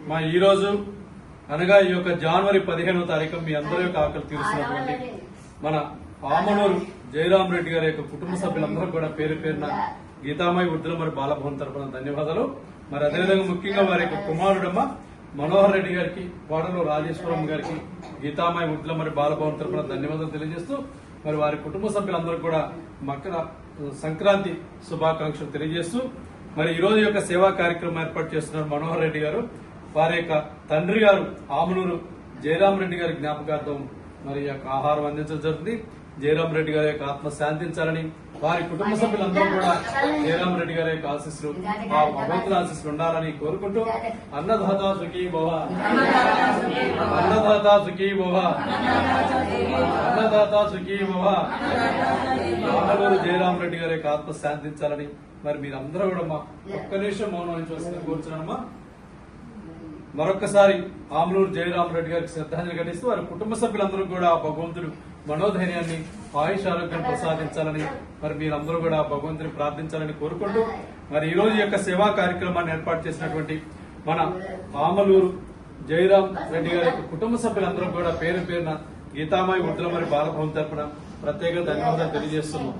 మా ఈ రోజు అనగా ఈ యొక్క జనవరి 15వ తారీఖు మీ అందరి యొక్క ఆకలి తీరుస్తున్నటువంటి మన ఆమనూరు జయరాం రెడ్డి గారి యొక్క కుటుంబ సభ్యులందరూ కూడా పేరు పేరున గీతామాయి వృద్ధులు మరి బాలభవన్ తరపున ధన్యవాదాలు. మరి అదేవిధంగా ముఖ్యంగా వారి యొక్క కుమారుడమ్మ మనోహర్ రెడ్డి గారికి, కోడలు రాజేశ్వరం గారికి గీతామాయి వృద్ధుల మరి బాలభవన్ తరపున ధన్యవాదాలు తెలియజేస్తూ మరి వారి కుటుంబ సభ్యులందరూ కూడా మకర సంక్రాంతి శుభాకాంక్షలు తెలియజేస్తూ మరి ఈ రోజు యొక్క సేవా కార్యక్రమం ఏర్పాటు చేస్తున్నారు మనోహర్ రెడ్డి గారు. వారి యొక్క తండ్రి గారు ఆమనూరు జయరాం రెడ్డి గారి జ్ఞాపకార్థం మరి యొక్క ఆహారం అందించడం జరుగుతుంది. జయరాం రెడ్డి గారి యొక్క ఆత్మ శాంతించాలని, వారి కుటుంబ సభ్యులందరూ కూడా జయరాం రెడ్డి గారి యొక్క ఆశీస్సులు, ఆ భగవంతుల ఆశీస్సులు ఉండాలని కోరుకుంటూ అన్నదాత సుఖీ భవ, అన్నదాత సుఖీ భవ, అన్నదాత సుఖీ భవ. ఆమనూరు జయరాం రెడ్డి గారి యొక్క ఆత్మ శాంతించాలని మరి మీరందరూ కూడా మా ఒక్క నిమిషం మౌనం వహించవలసిందిగా కోరుచున్నానమ్మా. మరొక్కసారి ఆమనూరు జయరాం రెడ్డి గారికి శ్రద్ధాంజలి ఘటిస్తూ వారి కుటుంబ సభ్యులందరూ కూడా భగవంతుడు మనోధైర్యాన్ని, ఆయుష్ ఆరోగ్యాన్ని ప్రసాదించాలని మరి మీరందరూ కూడా భగవంతుని ప్రార్థించాలని కోరుకుంటూ మరి ఈ రోజు యొక్క సేవా కార్యక్రమాన్ని ఏర్పాటు చేసినటువంటి మన ఆమనూరు జయరాం రెడ్డి గారి యొక్క కుటుంబ సభ్యులందరూ కూడా పేరు పేరున గీతామాయి వృద్ధుల మరి బాలభవన్ తరపున ప్రత్యేక ధన్యవాదాలు తెలియజేస్తున్నాం.